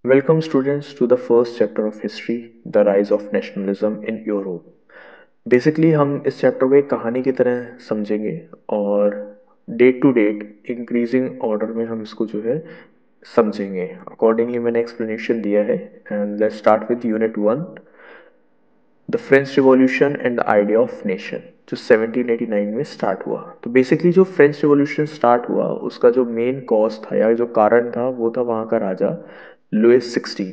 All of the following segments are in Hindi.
Welcome, students, to the first chapter of history, The Rise of Nationalism in Europe. Basically हम इस चैप्टर को एक कहानी की तरह समझेंगे और date to date increasing order में हम इसको जो है समझेंगे। अकॉर्डिंगली मैंने एक्सप्लेनेशन दिया है and let's start with unit 1, the French revolution and the idea of nation, जो 1789 में स्टार्ट हुआ। तो बेसिकली जो फ्रेंच रिवॉल्यूशन स्टार्ट हुआ उसका जो मेन कॉज था या जो कारण था वो था वहाँ का राजा लुइस 16।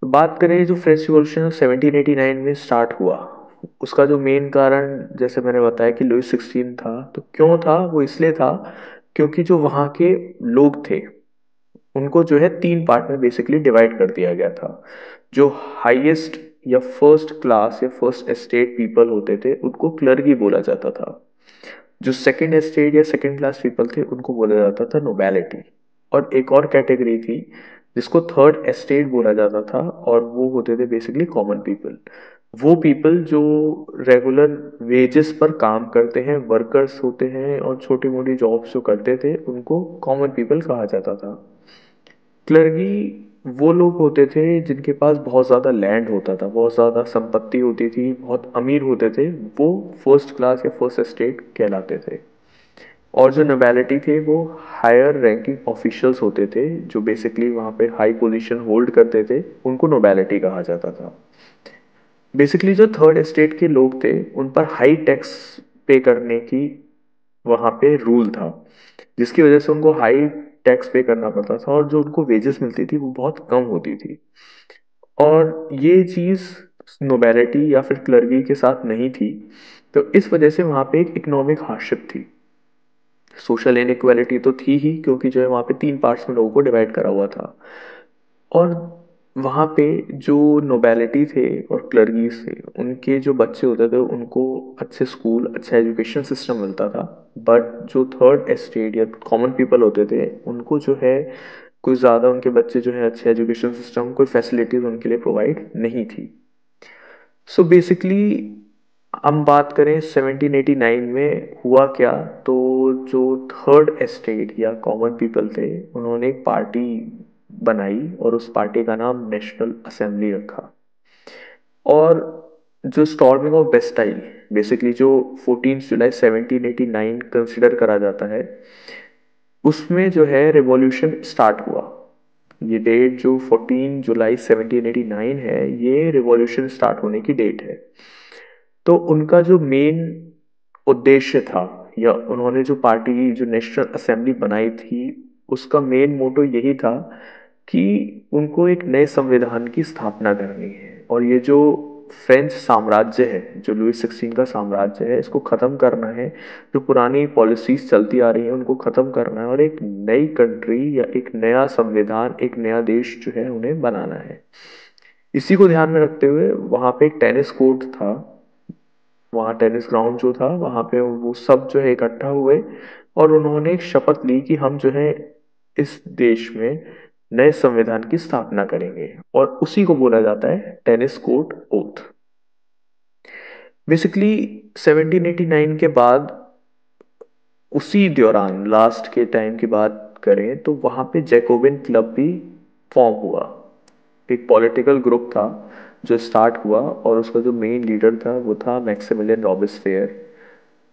तो बात करें जो फ्रेंच रिवॉल्यूशन 1789 में स्टार्ट हुआ, उसका जो मेन कारण जैसे मैंने बताया कि लुइस 16 था। तो क्यों था वो? इसलिए था क्योंकि जो वहाँ के लोग थे उनको जो है तीन पार्ट में बेसिकली डिवाइड कर दिया गया था। जो हाईएस्ट या फर्स्ट क्लास या फर्स्ट एस्टेट पीपल होते थे उनको क्लर्गी बोला जाता था। जो सेकंड एस्टेट या सेकंड क्लास पीपल थे उनको बोला जाता था नोबैलिटी। और एक और कैटेगरी थी जिसको थर्ड एस्टेट बोला जाता था, और वो होते थे बेसिकली कॉमन पीपल। वो पीपल जो रेगुलर वेजेस पर काम करते हैं, वर्कर्स होते हैं और छोटी मोटी जॉब्स जो करते थे उनको कॉमन पीपल कहा जाता था। क्लर्गी वो लोग होते थे जिनके पास बहुत ज़्यादा लैंड होता था, बहुत ज़्यादा संपत्ति होती थी, बहुत अमीर होते थे, वो फर्स्ट क्लास या फर्स्ट एस्टेट कहलाते थे। और जो नोबैलिटी थे वो हायर रैंकिंग ऑफिशियल्स होते थे जो बेसिकली वहाँ पे हाई पोजीशन होल्ड करते थे, उनको नोबैलिटी कहा जाता था। बेसिकली जो थर्ड एस्टेट के लोग थे उन पर हाई टैक्स पे करने की वहाँ पे रूल था, जिसकी वजह से उनको हाई टैक्स पे करना पड़ता था और जो उनको वेजेस मिलती थी वो बहुत कम होती थी। और ये चीज़ नोबैलिटी या फिर क्लर्गी के साथ नहीं थी। तो इस वजह से वहाँ पे एक इकोनॉमिक हार्डशिप थी, सोशल इनइक्वालिटी तो थी ही, क्योंकि जो है वहाँ पे तीन पार्ट्स में लोगों को डिवाइड करा हुआ था। और वहाँ पे जो नोबैलिटी थे और क्लर्गीज थे उनके जो बच्चे होते थे उनको अच्छे स्कूल, अच्छा एजुकेशन सिस्टम मिलता था। बट जो थर्ड एस्टेट या कॉमन पीपल होते थे उनको जो है कुछ ज़्यादा उनके बच्चे जो है अच्छे एजुकेशन सिस्टम, कोई फैसिलिटीज उनके लिए प्रोवाइड नहीं थी। सो बेसिकली हम बात करें 1789 में हुआ क्या, तो जो थर्ड एस्टेट या कॉमन पीपल थे उन्होंने एक पार्टी बनाई और उस पार्टी का नाम नेशनल असेंबली रखा। और जो स्टॉर्मिंग ऑफ बेस्टाइल, बेसिकली जो 14 जुलाई 1789 कंसिडर करा जाता है, उसमें जो है रिवॉल्यूशन स्टार्ट हुआ। ये डेट जो 14 जुलाई 1789 है ये रिवॉल्यूशन स्टार्ट होने की डेट है। तो उनका जो मेन उद्देश्य था या उन्होंने जो पार्टी जो नेशनल असेंबली बनाई थी उसका मेन मोटो यही था कि उनको एक नए संविधान की स्थापना करनी है और ये जो फ्रेंच साम्राज्य है, जो लुइस 16 का साम्राज्य है, इसको खत्म करना है। जो पुरानी पॉलिसीज चलती आ रही हैं उनको खत्म करना है और एक नई कंट्री या एक नया संविधान, एक नया देश जो है उन्हें बनाना है। इसी को ध्यान में रखते हुए वहां पे एक टेनिस कोर्ट था, वहाँ टेनिस ग्राउंड जो था वहाँ पे वो सब जो है इकट्ठा हुए और उन्होंने एक शपथ ली कि हम जो है इस देश में नए संविधान की स्थापना करेंगे, और उसी को बोला जाता है टेनिस कोर्ट ओथ। बेसिकली 1789 के बाद, उसी दौरान लास्ट के टाइम की बात करें तो वहाँ पे जैकोबिन क्लब भी फॉर्म हुआ। एक पॉलिटिकल ग्रुप था जो स्टार्ट हुआ और उसका जो मेन लीडर था वो था मैक्सिमिलियन रॉबेस्पियर।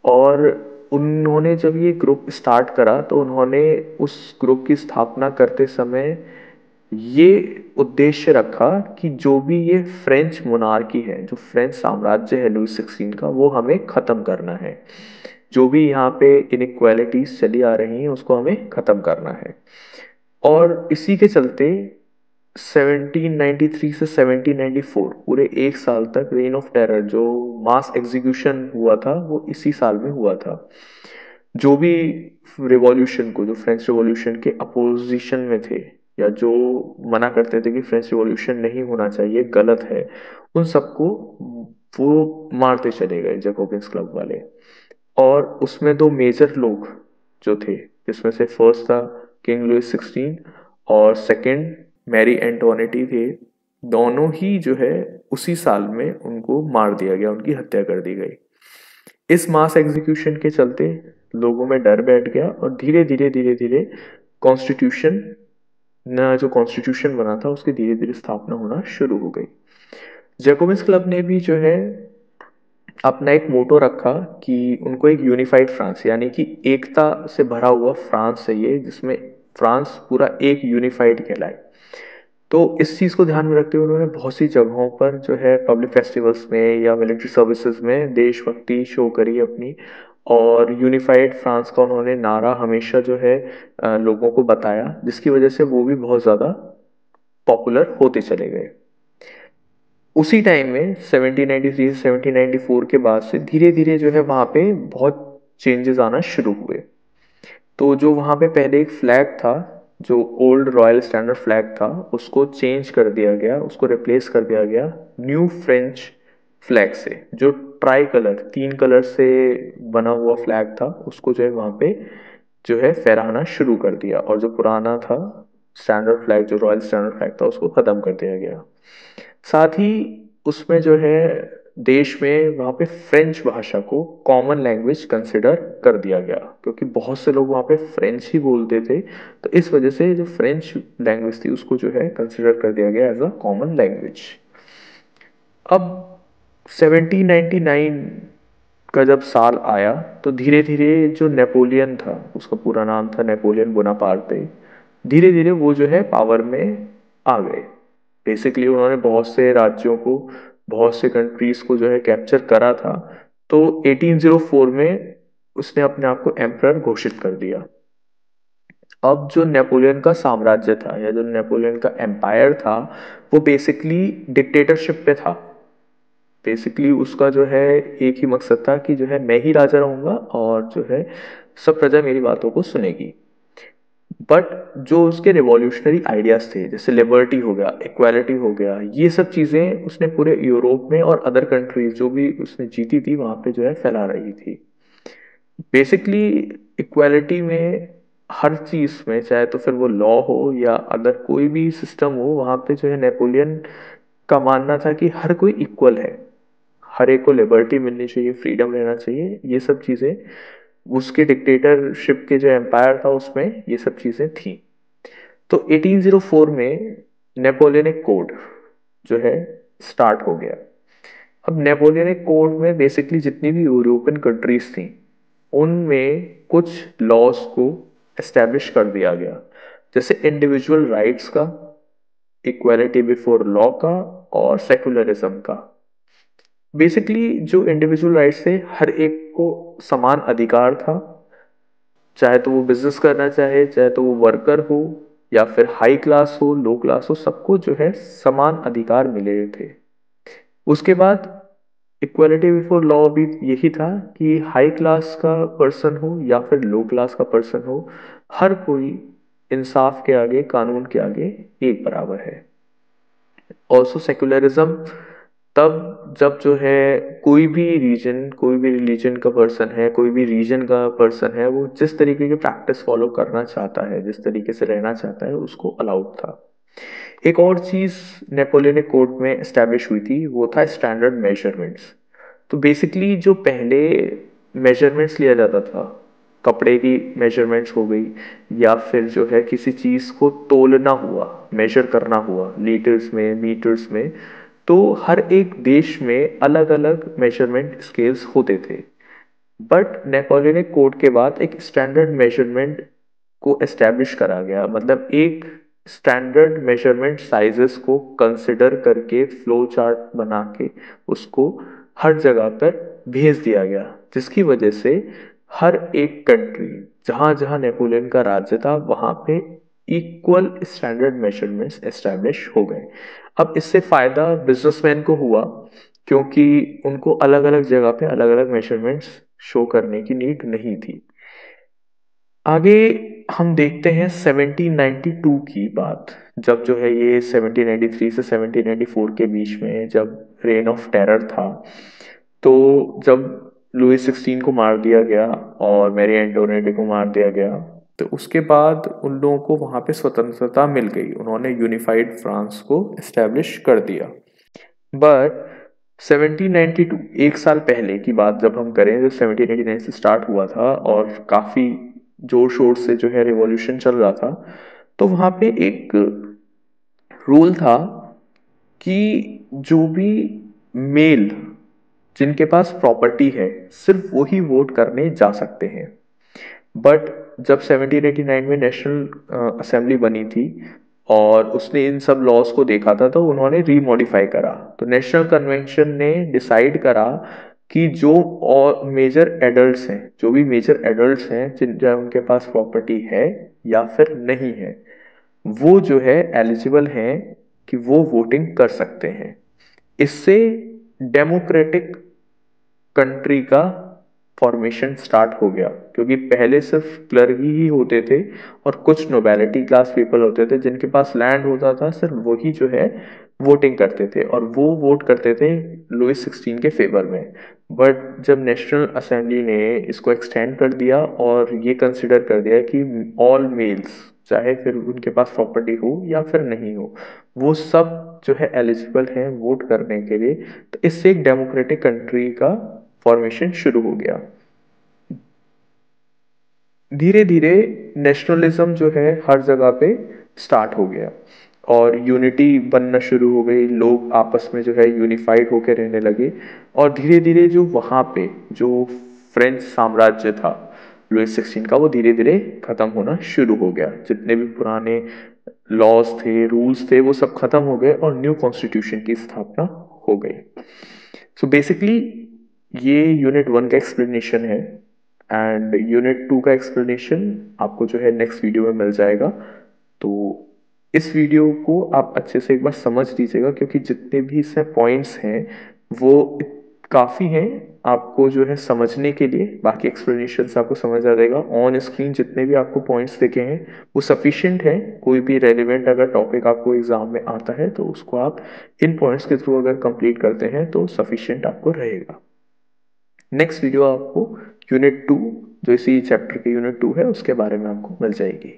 और उन्होंने जब ये ग्रुप स्टार्ट करा तो उन्होंने उस ग्रुप की स्थापना करते समय ये उद्देश्य रखा कि जो भी ये फ्रेंच मोनार्की है, जो फ्रेंच साम्राज्य है लुई 16 का, वो हमें खत्म करना है। जो भी यहाँ पे इनइक्वालिटीज चली आ रही हैं उसको हमें खत्म करना है। और इसी के चलते 1793 से 1794 पूरे एक साल तक रेन ऑफ टेरर, जो मास एग्जीक्यूशन हुआ था, वो इसी साल में हुआ था। जो भी रिवॉल्यूशन को, जो फ्रेंच रिवॉल्यूशन के अपोजिशन में थे या जो मना करते थे कि फ्रेंच रिवॉल्यूशन नहीं होना चाहिए, गलत है, उन सबको वो मारते चले गए जैकोबिन्स क्लब वाले। और उसमें दो मेजर लोग जो थे, जिसमें से फर्स्ट था किंग लुइस 16 और सेकंड मैरी एंटोनेटी थे, दोनों ही जो है उसी साल में उनको मार दिया गया, उनकी हत्या कर दी गई। इस मास एग्जीक्यूशन के चलते लोगों में डर बैठ गया और धीरे धीरे धीरे धीरे कॉन्स्टिट्यूशन न जो कॉन्स्टिट्यूशन बना था उसकी धीरे धीरे स्थापना होना शुरू हो गई। जैकोबिन्स क्लब ने भी जो है अपना एक मोटो रखा कि उनको एक यूनिफाइड फ्रांस, यानी कि एकता से भरा हुआ फ्रांस चाहिए, जिसमें फ्रांस पूरा एक यूनिफाइड कहलाए। तो इस चीज़ को ध्यान में रखते हुए उन्होंने बहुत सी जगहों पर जो है पब्लिक फेस्टिवल्स में या मिलिट्री सर्विसेज में देशभक्ति शो करी अपनी, और यूनिफाइड फ्रांस का उन्होंने नारा हमेशा जो है लोगों को बताया, जिसकी वजह से वो भी बहुत ज़्यादा पॉपुलर होते चले गए। उसी टाइम में 1793 से 1794 के बाद से धीरे धीरे जो है वहाँ पे बहुत चेंजेस आना शुरू हुए। तो जो वहाँ पे पहले एक फ्लैग था, जो ओल्ड रॉयल स्टैंडर्ड फ्लैग था, उसको चेंज कर दिया गया, उसको रिप्लेस कर दिया गया न्यू फ्रेंच फ्लैग से। जो ट्राई कलर, तीन कलर से बना हुआ फ्लैग था, उसको जो है वहाँ पे जो है फहराना शुरू कर दिया, और जो पुराना था स्टैंडर्ड फ्लैग, जो रॉयल स्टैंडर्ड फ्लैग था, उसको खत्म कर दिया गया। साथ ही उसमें जो है देश में वहाँ पे फ्रेंच भाषा को कॉमन लैंग्वेज कंसिडर कर दिया गया, क्योंकि बहुत से लोग वहाँ पे फ्रेंच ही बोलते थे। तो इस वजह से जो फ्रेंच लैंग्वेज थी उसको जो है कंसिडर कर दिया गया एज अ कॉमन लैंग्वेज। अब 1799 का जब साल आया तो धीरे धीरे जो नेपोलियन था, उसका पूरा नाम था नेपोलियन बोनापार्टे, धीरे धीरे वो जो है पावर में आ गए। बेसिकली उन्होंने बहुत से राज्यों को, बहुत से कंट्रीज को जो है कैप्चर करा था। तो 1804 में उसने अपने आप को एम्परर घोषित कर दिया। अब जो नेपोलियन का साम्राज्य था, या जो नेपोलियन का एम्पायर था, वो बेसिकली डिक्टेटरशिप पे था। बेसिकली उसका जो है एक ही मकसद था कि जो है मैं ही राजा रहूंगा, और जो है सब प्रजा मेरी बातों को सुनेगी। बट जो उसके रिवॉल्यूशनरी आइडियाज थे, जैसे लिबर्टी हो गया, इक्वालिटी हो गया, ये सब चीजें उसने पूरे यूरोप में और अदर कंट्रीज जो भी उसने जीती थी वहां पे जो है फैला रही थी। बेसिकली इक्वालिटी में हर चीज में, चाहे तो फिर वो लॉ हो या अदर कोई भी सिस्टम हो, वहां पे जो है नेपोलियन का मानना था कि हर कोई इक्वल है, हर एक को लिबर्टी मिलनी चाहिए, फ्रीडम रहना चाहिए, ये सब चीजें उसके डिक्टेटरशिप के जो एम्पायर था उसमें ये सब चीजें थी। तो 1804 में नेपोलियनिक कोड जो है स्टार्ट हो गया। अब नेपोलियनिक कोड में बेसिकली जितनी भी यूरोपियन कंट्रीज थी, उनमें कुछ लॉज को एस्टेब्लिश कर दिया गया, जैसे इंडिविजुअल राइट्स का, इक्वालिटी बिफोर लॉ का, और सेकुलरिज्म का। बेसिकली जो इंडिविजुअल राइट्स थे, हर एक को समान अधिकार था, चाहे तो वो बिजनेस करना चाहे, चाहे तो वो वर्कर हो या फिर हाई क्लास हो, लो क्लास हो, सबको जो है समान अधिकार मिले थे। उसके बाद इक्वालिटी बिफोर लॉ भी यही था कि हाई क्लास का पर्सन हो या फिर लो क्लास का पर्सन हो, हर कोई इंसाफ के आगे, कानून के आगे एक बराबर है। ऑल्सो सेकुलरिज्म, तब जब जो है कोई भी रीजन, कोई भी रिलीजन का पर्सन है, कोई भी रीजन का पर्सन है, वो जिस तरीके की प्रैक्टिस फॉलो करना चाहता है, जिस तरीके से रहना चाहता है, उसको अलाउड था। एक और चीज नेपोलियनिक कोड में एस्टैब्लिश हुई थी, वो था स्टैंडर्ड मेजरमेंट्स। तो बेसिकली जो पहले मेजरमेंट्स लिया जाता था, कपड़े की मेजरमेंट्स हो गई, या फिर जो है किसी चीज को तोलना हुआ, मेजर करना हुआ लीटर्स में, मीटर्स में, तो हर एक देश में अलग अलग मेजरमेंट स्केल्स होते थे। बट नेपोलियनिक कोड के बाद एक स्टैंडर्ड मेजरमेंट को एस्टेब्लिश करा गया, मतलब एक स्टैंडर्ड मेजरमेंट साइजेस को कंसिडर करके फ्लो चार्ट बना के उसको हर जगह पर भेज दिया गया, जिसकी वजह से हर एक कंट्री, जहां जहां नेपोलियन का राज्य था, वहां पे इक्वल स्टैंडर्ड मेजरमेंट्स एस्टेब्लिश हो गए। अब इससे फायदा बिजनेसमैन को हुआ, क्योंकि उनको अलग अलग जगह पे अलग अलग मेजरमेंट्स शो करने की नीड नहीं थी। आगे हम देखते हैं 1792 की बात, जब जो है ये 1793 से 1794 के बीच में जब रेन ऑफ टेरर था। तो जब लुइस 16 को मार दिया गया और मैरी एंटोनेट को मार दिया गया, तो उसके बाद उन लोगों को वहां पे स्वतंत्रता मिल गई, उन्होंने यूनिफाइड फ्रांस को एस्टेब्लिश कर दिया। बट 1792, एक साल पहले की बात जब हम करें, जो 1789 से स्टार्ट हुआ था और काफी जोर शोर से जो है रिवॉल्यूशन चल रहा था, तो वहां पे एक रूल था कि जो भी मेल जिनके पास प्रॉपर्टी है सिर्फ वही वोट करने जा सकते हैं। बट जब 1789 में नेशनल असेंबली बनी थी और उसने इन सब लॉज को देखा था तो उन्होंने रीमॉडिफाई करा। तो नेशनल कन्वेंशन ने डिसाइड करा कि जो और मेजर एडल्ट्स हैं, जो भी मेजर एडल्ट्स हैं जिन उनके पास प्रॉपर्टी है या फिर नहीं है, वो जो है एलिजिबल हैं कि वो वोटिंग कर सकते हैं। इससे डेमोक्रेटिक कंट्री का फॉर्मेशन स्टार्ट हो गया, क्योंकि पहले सिर्फ क्लर्क ही होते थे और कुछ नोबैलिटी क्लास पीपल होते थे जिनके पास लैंड होता था, सिर्फ वही जो है वोटिंग करते थे और वो वोट करते थे लुइस 16 के फेवर में। बट जब नेशनल असेंबली ने इसको एक्सटेंड कर दिया और ये कंसिडर कर दिया कि ऑल मेल्स, चाहे फिर उनके पास प्रॉपर्टी हो या फिर नहीं हो, वो सब जो है एलिजिबल हैं वोट करने के लिए, तो इससे एक डेमोक्रेटिक कंट्री का फॉर्मेशन शुरू हो गया। धीरे धीरे नेशनलिज्म जो है हर जगह पे स्टार्ट हो गया और यूनिटी बनना शुरू हो गई, लोग आपस में जो है यूनिफाइड होकर रहने लगे। और धीरे धीरे जो वहाँ पे जो फ्रेंच साम्राज्य था लुइस 16 का, वो धीरे धीरे खत्म होना शुरू हो गया। जितने भी पुराने लॉज थे, रूल्स थे, वो सब खत्म हो गए और न्यू कॉन्स्टिट्यूशन की स्थापना हो गई। सो बेसिकली ये यूनिट वन का एक्सप्लेनेशन है एंड यूनिट टू का एक्सप्लेनेशन आपको जो है नेक्स्ट वीडियो में मिल जाएगा। तो इस वीडियो को आप अच्छे से एक बार समझ लीजिएगा, क्योंकि जितने भी इसमें पॉइंट्स हैं वो काफ़ी हैं आपको जो है समझने के लिए। बाकी एक्सप्लेनेशन आपको समझ आ जाएगा। ऑन स्क्रीन जितने भी आपको पॉइंट्स दिखे हैं वो सफिशिएंट है। कोई भी रेलिवेंट अगर टॉपिक आपको एग्जाम में आता है तो उसको आप इन पॉइंट्स के थ्रू अगर कंप्लीट करते हैं तो सफिशिएंट आपको रहेगा। नेक्स्ट वीडियो आपको यूनिट टू, जो इसी चैप्टर के यूनिट टू है, उसके बारे में आपको मिल जाएगी।